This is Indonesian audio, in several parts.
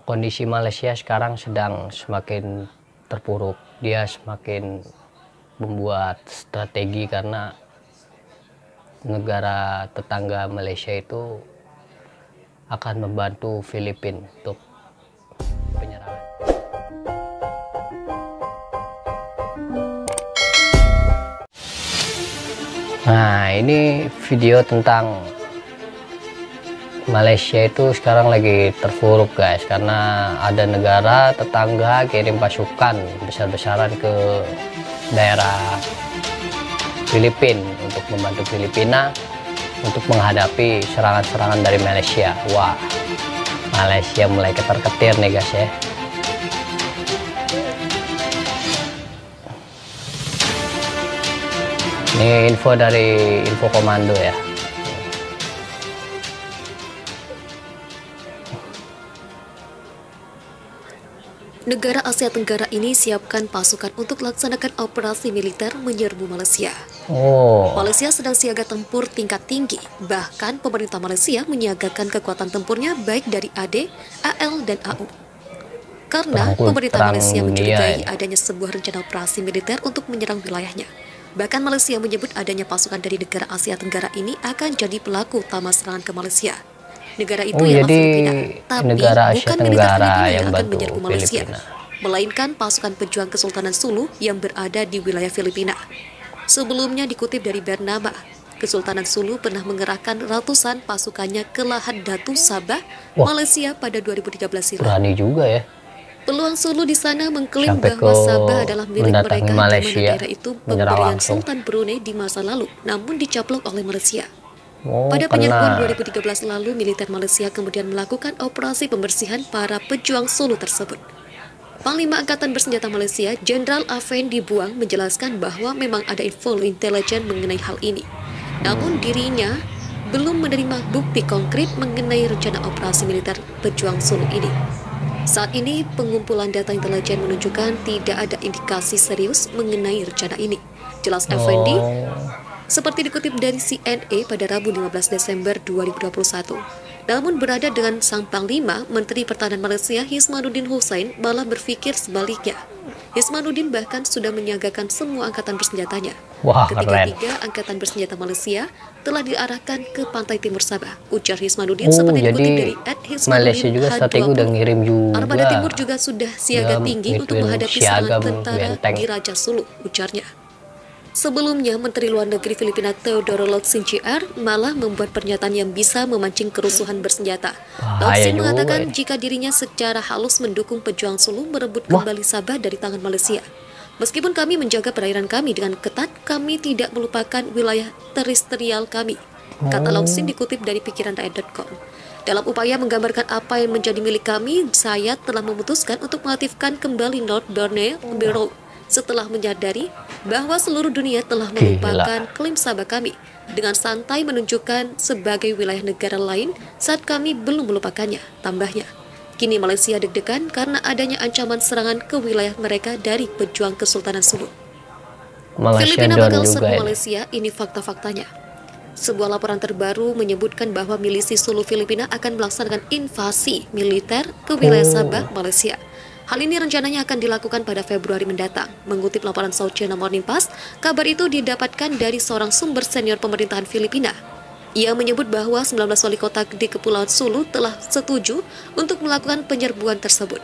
kondisi Malaysia sekarang sedang semakin terpuruk. Dia semakin membuat strategi karena negara tetangga Malaysia itu akan membantu Filipina untuk penyerangan. Nah, ini video tentang Malaysia itu sekarang lagi terpuruk guys, karena ada negara tetangga kirim pasukan besar-besaran ke daerah Filipina untuk membantu Filipina untuk menghadapi serangan-serangan dari Malaysia. Wah, Malaysia mulai ketar-ketir nih guys ya. Ini info dari Info Komando ya. Negara Asia Tenggara ini siapkan pasukan untuk laksanakan operasi militer menyerbu Malaysia. Malaysia sedang siaga tempur tingkat tinggi. Bahkan pemerintah Malaysia menyiagakan kekuatan tempurnya baik dari AD, AL, dan AU. Karena pemerintah Malaysia mencurigai adanya sebuah rencana operasi militer untuk menyerang wilayahnya. Bahkan Malaysia menyebut adanya pasukan dari negara Asia Tenggara ini akan jadi pelaku utama serangan ke Malaysia. Negara itu ialah Filipina, tapi negara Asia bukan militer Filipina yang akan menyerbu Malaysia, melainkan pasukan pejuang Kesultanan Sulu yang berada di wilayah Filipina. Sebelumnya dikutip dari Bernama, Kesultanan Sulu pernah mengerahkan ratusan pasukannya ke Lahad Datu, Sabah, Malaysia pada 2013 silam. Berani juga ya. Peluang Sulu di sana mengklaim bahwa Sabah adalah milik mereka, di mana daerah itu pemberian Sultan Brunei di masa lalu, namun dicaplok oleh Malaysia. Pada penyerbuan 2013 lalu, militer Malaysia kemudian melakukan operasi pembersihan para pejuang Sulu tersebut. Panglima Angkatan Bersenjata Malaysia, Jenderal Afendi Buang, menjelaskan bahwa memang ada info intelijen mengenai hal ini. Namun dirinya belum menerima bukti konkret mengenai rencana operasi militer pejuang Sulu ini. Saat ini, pengumpulan data intelijen menunjukkan tidak ada indikasi serius mengenai rencana ini. Jelas Afendi, seperti dikutip dari CNA pada Rabu 15 Desember 2021. Namun berada dengan sang Panglima, Menteri Pertahanan Malaysia Hismanuddin Hussein malah berpikir sebaliknya. Hismanuddin bahkan sudah menyiagakan semua angkatan bersenjatanya. Ketiga angkatan bersenjata Malaysia telah diarahkan ke pantai timur Sabah. Ujar Hismanuddin seperti dikutip dari Malaysia juga strategi udah ngirim juga. Armada Timur juga sudah siaga tinggi untuk menghadapi serangan tentara di Raja Sulu, ujarnya. Sebelumnya, Menteri Luar Negeri Filipina Teodoro Locsin Jr. malah membuat pernyataan yang bisa memancing kerusuhan bersenjata. Locsin mengatakan jika dirinya secara halus mendukung pejuang Sulu merebut kembali Sabah dari tangan Malaysia. Meskipun kami menjaga perairan kami dengan ketat, kami tidak melupakan wilayah teritorial kami, kata Locsin dikutip dari pikiranrakyat.com. Dalam upaya menggambarkan apa yang menjadi milik kami, saya telah memutuskan untuk mengaktifkan kembali North Borneo Bureau setelah menyadari bahwa seluruh dunia telah melupakan klaim Sabah kami, dengan santai menunjukkan sebagai wilayah negara lain saat kami belum melupakannya, tambahnya. Kini Malaysia deg-degan karena adanya ancaman serangan ke wilayah mereka dari pejuang Kesultanan Sulu. Filipina bakal serbu Malaysia, ini fakta-faktanya. Sebuah laporan terbaru menyebutkan bahwa milisi Sulu Filipina akan melaksanakan invasi militer ke wilayah Sabah, Malaysia. Hal ini rencananya akan dilakukan pada Februari mendatang. Mengutip laporan South China Morning Post, kabar itu didapatkan dari seorang sumber senior pemerintahan Filipina. Ia menyebut bahwa 19 wali kota di Kepulauan Sulu telah setuju untuk melakukan penyerbuan tersebut.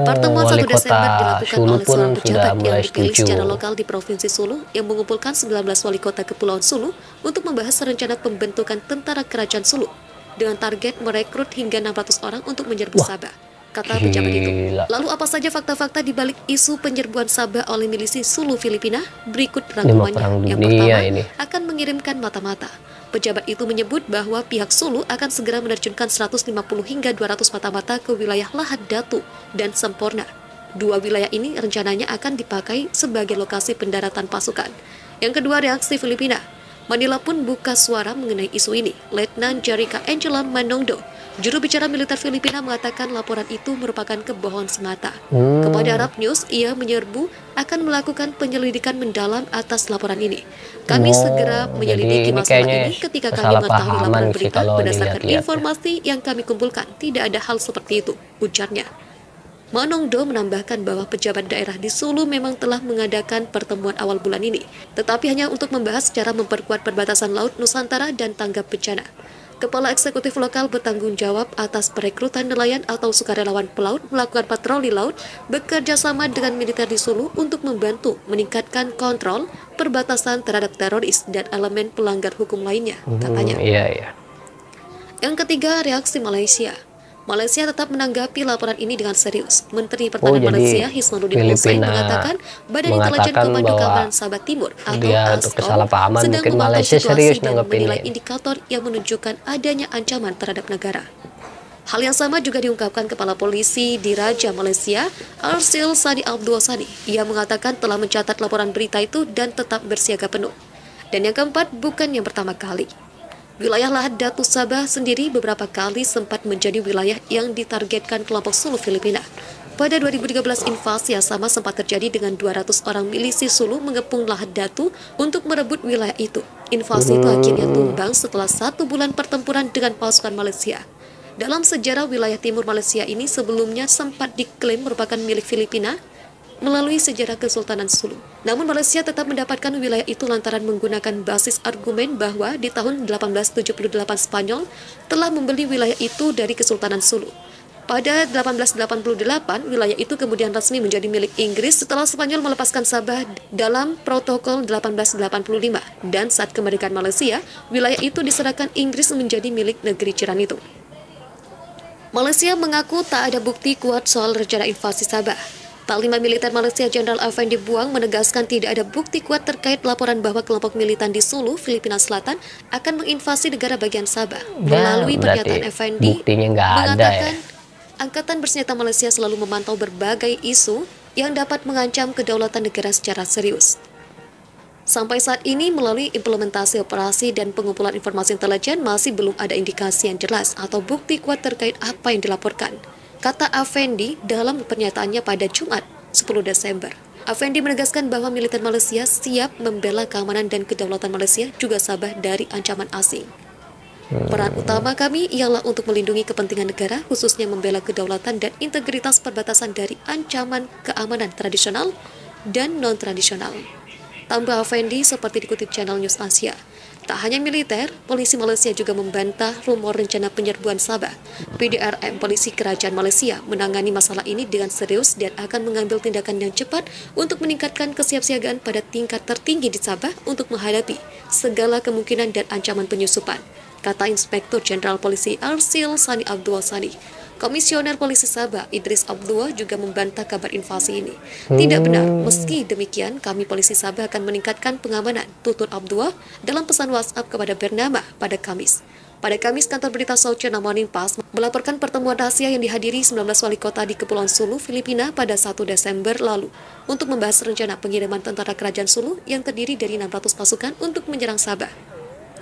Pertemuan 1 Desember dilakukan oleh seorang pejabat yang dipilih secara lokal di Provinsi Sulu yang mengumpulkan 19 wali kota Kepulauan Sulu untuk membahas rencana pembentukan tentara kerajaan Sulu dengan target merekrut hingga 600 orang untuk menyerbu Sabah, kata pejabat itu. Lalu apa saja fakta-fakta di balik isu penyerbuan Sabah oleh milisi Sulu Filipina? Berikut rangkumannya. Yang pertama, akan mengirimkan mata-mata. Pejabat itu menyebut bahwa pihak Sulu akan segera menerjunkan 150 hingga 200 mata-mata ke wilayah Lahad Datu dan Semporna. Dua wilayah ini rencananya akan dipakai sebagai lokasi pendaratan pasukan. Yang kedua, reaksi Filipina. Manila pun buka suara mengenai isu ini. Letnan Jarika Angela Manongdo, juru bicara militer Filipina, mengatakan laporan itu merupakan kebohongan semata. Kepada Arab News, ia menyerbu akan melakukan penyelidikan mendalam atas laporan ini. Kami segera menyelidiki masalah ini ketika kami mengetahui laporan berita berdasarkan informasi yang kami kumpulkan. Tidak ada hal seperti itu, ujarnya. Manongdo menambahkan bahwa pejabat daerah di Sulu memang telah mengadakan pertemuan awal bulan ini, tetapi hanya untuk membahas cara memperkuat perbatasan laut Nusantara dan tanggap bencana. Kepala Eksekutif Lokal bertanggung jawab atas perekrutan nelayan atau sukarelawan pelaut melakukan patroli laut bekerja sama dengan militer di Sulu untuk membantu meningkatkan kontrol perbatasan terhadap teroris dan elemen pelanggar hukum lainnya, katanya. Yang ketiga, reaksi Malaysia. Malaysia tetap menanggapi laporan ini dengan serius. Menteri Pertahanan Malaysia Hismanuddin Hussein mengatakan Badan Intelijen Komando Keamanan Sabah Timur atau ASKOM sedang memantau situasi dan menilai indikator yang menunjukkan adanya ancaman terhadap negara. Hal yang sama juga diungkapkan Kepala Polisi di Raja Malaysia, Arsil Sani Abdul Sani. Ia mengatakan telah mencatat laporan berita itu dan tetap bersiaga penuh. Dan yang keempat, bukan yang pertama kali. Wilayah Lahad Datu Sabah sendiri beberapa kali sempat menjadi wilayah yang ditargetkan kelompok Sulu Filipina. Pada 2013, invasi yang sama sempat terjadi dengan 200 orang milisi Sulu mengepung Lahad Datu untuk merebut wilayah itu. Invasi itu akhirnya tumbang setelah 1 bulan pertempuran dengan pasukan Malaysia. Dalam sejarah wilayah timur Malaysia ini sebelumnya sempat diklaim merupakan milik Filipina melalui sejarah Kesultanan Sulu. Namun Malaysia tetap mendapatkan wilayah itu lantaran menggunakan basis argumen bahwa di tahun 1878 Spanyol telah membeli wilayah itu dari Kesultanan Sulu. Pada 1888, wilayah itu kemudian resmi menjadi milik Inggris setelah Spanyol melepaskan Sabah dalam Protokol 1885. Dan saat kemerdekaan Malaysia, wilayah itu diserahkan Inggris menjadi milik negeri jiran itu. Malaysia mengaku tak ada bukti kuat soal rencana invasi Sabah. Panglima Militer Malaysia Jenderal Afendi Buang menegaskan tidak ada bukti kuat terkait laporan bahwa kelompok militan di Sulu, Filipina Selatan akan menginvasi negara bagian Sabah. Melalui pernyataan Afendi, mengatakan Angkatan Bersenjata Malaysia selalu memantau berbagai isu yang dapat mengancam kedaulatan negara secara serius. Sampai saat ini, melalui implementasi operasi dan pengumpulan informasi intelijen, masih belum ada indikasi yang jelas atau bukti kuat terkait apa yang dilaporkan, kata Afendi dalam pernyataannya pada Jumat 10 Desember. Afendi menegaskan bahwa militer Malaysia siap membela keamanan dan kedaulatan Malaysia juga Sabah dari ancaman asing. Peran utama kami ialah untuk melindungi kepentingan negara, khususnya membela kedaulatan dan integritas perbatasan dari ancaman keamanan tradisional dan non-tradisional. Tambah Afendi seperti dikutip channel News Asia. Tak hanya militer, polisi Malaysia juga membantah rumor rencana penyerbuan Sabah. PDRM, Polisi Kerajaan Malaysia, menangani masalah ini dengan serius dan akan mengambil tindakan yang cepat untuk meningkatkan kesiapsiagaan pada tingkat tertinggi di Sabah untuk menghadapi segala kemungkinan dan ancaman penyusupan, kata Inspektur Jenderal Polisi Arsil Sani Abdul Sani. Komisioner Polisi Sabah, Idris Abdullah, juga membantah kabar invasi ini. Tidak benar, meski demikian, kami Polisi Sabah akan meningkatkan pengamanan, tutur Abdullah dalam pesan WhatsApp kepada Bernama pada Kamis. Pada Kamis, kantor berita South China Morning Post melaporkan pertemuan rahasia yang dihadiri 19 wali kota di Kepulauan Sulu, Filipina pada 1 Desember lalu untuk membahas rencana pengiriman tentara kerajaan Sulu yang terdiri dari 600 pasukan untuk menyerang Sabah.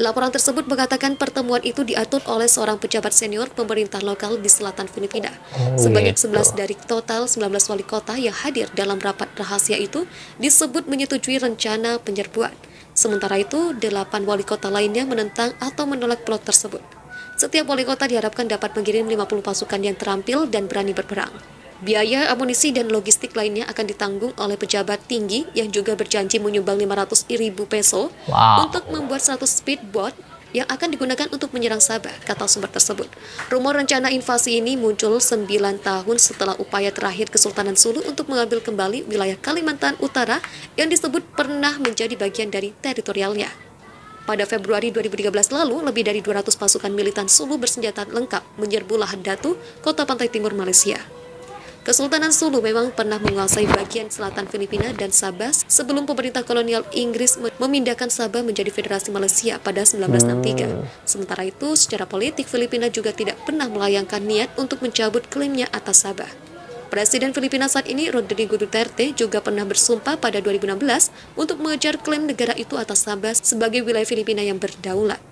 Laporan tersebut mengatakan pertemuan itu diatur oleh seorang pejabat senior pemerintah lokal di selatan Filipina. Sebanyak 11 dari total 19 wali kota yang hadir dalam rapat rahasia itu disebut menyetujui rencana penyerbuan. Sementara itu, 8 wali kota lainnya menentang atau menolak plot tersebut. Setiap wali kota diharapkan dapat mengirim 50 pasukan yang terampil dan berani berperang. Biaya, amunisi, dan logistik lainnya akan ditanggung oleh pejabat tinggi yang juga berjanji menyumbang 500.000 peso untuk membuat 100 speedboat yang akan digunakan untuk menyerang Sabah, kata sumber tersebut. Rumor rencana invasi ini muncul 9 tahun setelah upaya terakhir Kesultanan Sulu untuk mengambil kembali wilayah Kalimantan Utara yang disebut pernah menjadi bagian dari teritorialnya. Pada Februari 2013 lalu, lebih dari 200 pasukan militan Sulu bersenjata lengkap menyerbu Lahad Datu, kota pantai timur Malaysia. Kesultanan Sulu memang pernah menguasai bagian selatan Filipina dan Sabah sebelum pemerintah kolonial Inggris memindahkan Sabah menjadi Federasi Malaysia pada 1963. Sementara itu, secara politik Filipina juga tidak pernah melayangkan niat untuk mencabut klaimnya atas Sabah. Presiden Filipina saat ini, Rodrigo Duterte, juga pernah bersumpah pada 2016 untuk mengejar klaim negara itu atas Sabah sebagai wilayah Filipina yang berdaulat.